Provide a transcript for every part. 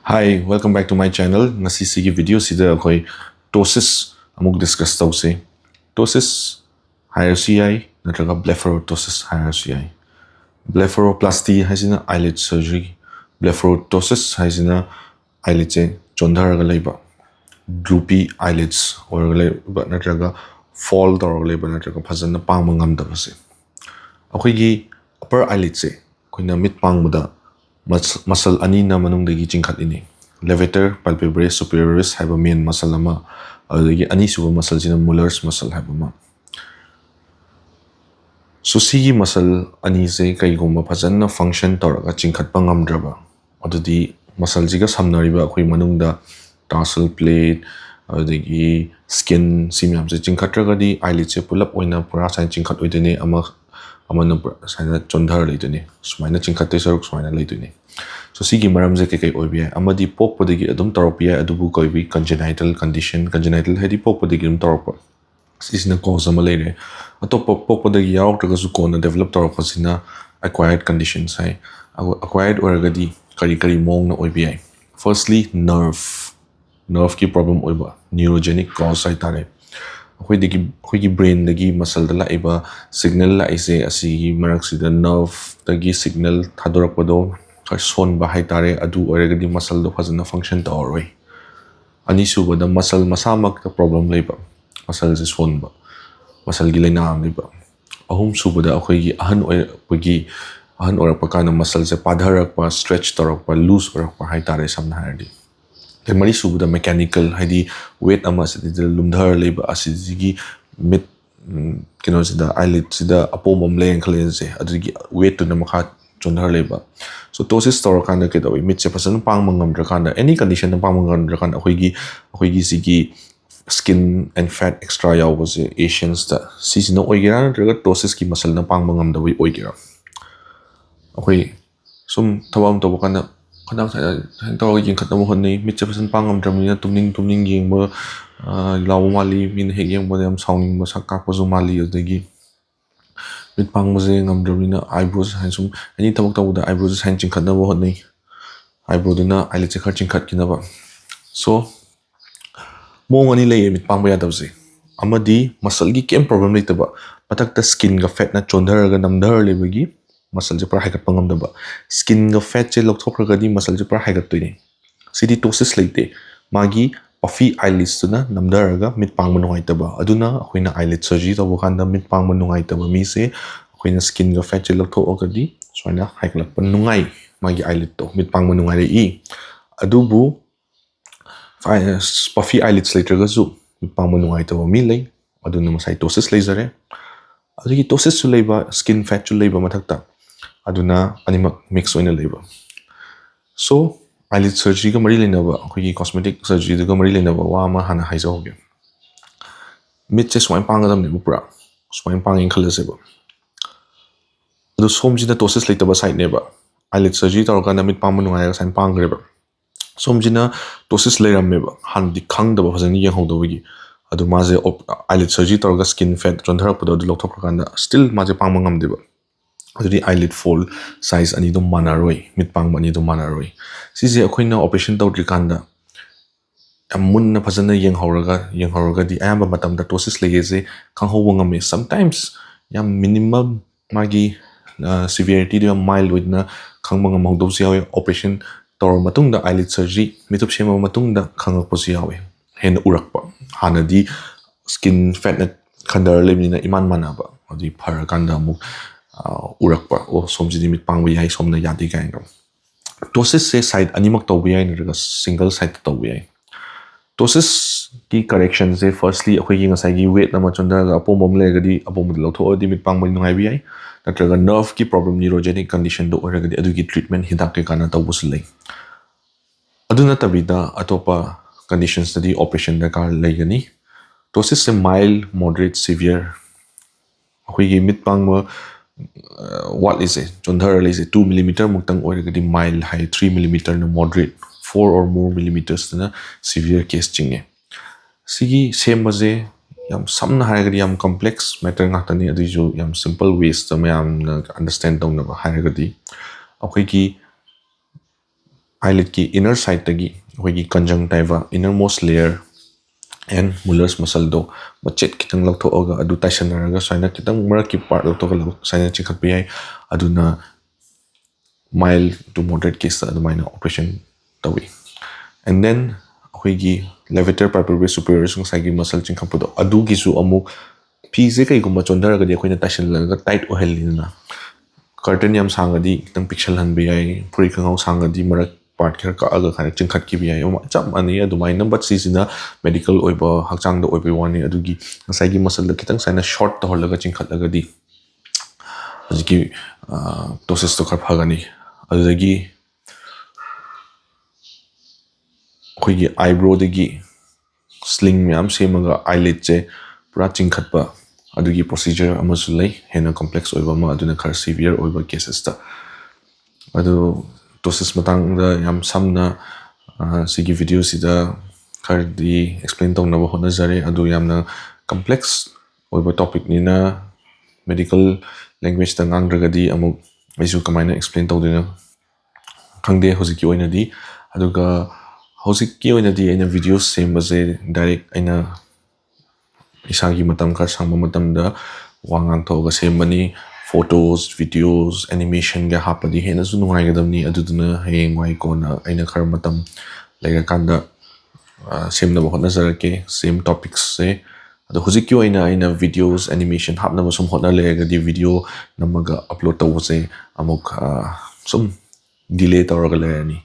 Hi, welcome back to my channel. Ngasi sigi video sida akoi ptosis amuk discuss tause. Ptosis hierarchy natraga blepharoptosis hierarchy. Blepharoplasty haisina eyelid surgery. Blepharoptosis haisina eyelid che chondharaga leiba. Droopy eyelids or leiba natraga fall tor leiba natraga phajana pangma ngamdaba se. Akoi gi upper eyelid se koina mid pangmada muscle ani na manung dagi chingkhat ini levator palpebrae superioris haiba main muscle ama adagi ani suba muscle jina molars muscle haiba ma so sigi muscle ani se kai gomba phajana function toraga chingkhat pa ngamdraba adudi muscle jiga samnariba akhui manung da tarsal plate adagi skin simyam se chingkhatraga di eyelid se pulap oina pura sai chingkhat oidene ama amana saina chondhar leituni sumaina chingkhatte saruk sumaina leituni so sigi maram je kai oibi amadi pok podigi adum taropia adubu koibi congenital condition congenital hedi pok podigi dum taropa sisina cause ama leire atop pok podigi yaw traga su kona develop taropa sina acquired conditions hai acquired oragadi kari mong na oibi firstly nerve ki problem oiba neurogenic cause hai tare अखोई brain दगी muscle द लाइबा signal लाइसे असि मरक सिदा nerve दगी signal थादोरकपदो खर सोनबा हाइतारे अदु ओरेगदी मसल दो फजना फंक्शन तौरoi अनि सुबदा मसल मसामक द प्रॉब्लम लेबा मसल से सोनबा मसल गी लेना लेबा अहुम सुबदा अखोई अहन ओरपा काना मसल से पाधरकपा स्ट्रेच तौरकपा लूज ओरकपा हाइतारे समना हारदी मरी सुबदा मेकानिकल हाइदी वेट अमा सिदा लुमधर लेबा असिगी मिड केनो सिदा eyelid सिदा अपोमम लेंग खलेजे अदुगी वेट तो नमखा चोंधर लेबा so ptosis तौर कांदा के दoi mid से फसन पांग मंगम द्रकांदा any condition पांग मंगम द्रकांदा अखोइगी सिगी skin and fat extra यावबसे asians दा सिसिनो ओइगेरा नत्रगा ptosis की मसल न पांग मंगम दoi ओइगेरा अखोइ सुम थबाम तो कांदा खदां साइन तौर गिंग खतम होने मिड से फसन पांगम द्रमिना तुमनिंग येंग लाव माली मिन हेग येंग बदम साउनिंग बसा कापजो माली अदगी मिड पांग मजे ngam द्रमिना eyebrows हाइन सुम एनी तमक तौदा eyebrows हाइन चिंग खतना होने eyebrow दुना eyelid से खर चिंग खत किना बा so मोंग अनि ले मिड पांग बया दबसे अमदी मसल गी केम प्रॉब्लम लेतबा पतक द स्किन ग फैट ना चोंधर ग नमधर लेबगी मसल जे पर हाइकत पंगम दबा स्किन ग फैट जे लौथोखरगदी मसल जे पर हाइकत तोइने सिदी ptosis लेते मागी puffy eyelids तुना नमदरगा मिड पांग मनुंगाइतबा अदुना अखोइना eyelid surgery तब खांदा मिड पांग मनुंगाइतबा मी से अखोइना स्किन ग फैट जे लौथोखरगदी सोइना हाइकलक पनुंगाइ मागी eyelid तो मिड पांग मनुंगाइरे ई अदुबु puffy eyelids लेत्रगसु मिड पांग मनुंगाइतबा मी ले अदुना मसाइ ptosis लेजरे अदुगी ptosis सु लेबा स्किन फैट सु लेबा मथकता aduna animak mix oina leba so eyelid surgery ga mari lenaba akhoi cosmetic surgery ga mari lenaba wa ma hana haiza hoge mid che swine pangadam ne pura swine pangin khalase ba adu somjina ptosis leitaba site neba eyelid surgery tor kana mid pangmu nungai sign pangreba somjina ptosis leirammeba han di khangdaba phajani yang hodawigi adu maje eyelid surgery tor ga skin fat chondhara podo du lokthok kanda still maje pangmangam deba adudi eyelid fold size ani do manaroi mid pang ani do manaroi sije akhoina operation tawdri kanda amun na phajana yeng horaga di ayamba matam da ptosis legeze khanghowa ngame sometimes yam minimum magi severity do mild with na khangmanga mangdo siawe operation tor matung da eyelid surgery mitup shema matung da khangak posiawe hen urakpa hanadi skin fat na khandar lemina iman manaba adi phar kanda mu urakpa o somjidi mit pangwi hai somna yadi kainga ptosis se side animak tawbi hai nraga single side tawbi hai ptosis ki correction se firstly akhoi gi ngasai gi weight na machonda ga apomom legadi apom lo tho di mit pangwi ngai bi hai natraga nerve ki problem neurogenic condition do oragadi adugi treatment hidak ke kana tawbus lei aduna tabida atopa conditions study operation da kar legani ptosis se mild moderate severe akhoi gi mit pangma what is it? Chondhar is 2 millimeter muktang already mild high 3 millimeter no moderate 4 or more millimeters na severe case chinge sigi same baze yam samna haragadi yam complex matter ngatani adu jo yam simple ways to mayam understand dong na haragadi akhoi ki eyelid ki inner side tagi hoigi conjunctiva innermost layer and Muller's muscle do machet kitang lawthoga adu taisanaraga saina kitang maraki part lawthoga saina chikhatpi ai aduna mild to moderate case adumaina operation tawi and then hoigi levator palpebral superior sung sagi muscle chingkhapudo adu gisu amuk pise kai gumba chondaraga di akoina taisanlaga tight ohelina curtain yam sangadi kitang pixel hanbi ai puri kangau sangadi marak part kher ka aga khana chingkhat ki bi ai cham ani adumaina but sisina medical oiba hakchang da oiba wani adugi sagi muscle da kitang saina short to holaga chingkhat laga di ajiki ptosis to khar phagani adagi khoigi eyebrow dagi sling myam semaga eyelid che pura chingkhatpa adugi procedure amasu lei hena complex oiba ma aduna khar severe oiba cases ta adu ptosis matang da yam samna sigi video sida khar di explain tong na ba hona jare adu yamna complex oiba topic ni na medical language ta ngang ragadi amuk aisu kamaina explain tawdina khangde hojiki oina di aduga hojiki oina di aina videos sembaje direct aina isagi matam kar sangma matam da wangang thoga sembani photos videos animation ga hapadi hena su nungai gadamni aduduna heng wai kona aina khar matam lega kanda same na bahona zarake same topics se ado hojiki oina aina videos animation hapna masum hona lega di video namaga upload tawse amuk sum delay tawraga lerani.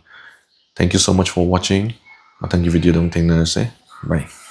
Thank you so much for watching. Matangi video dong tengna se. Bye.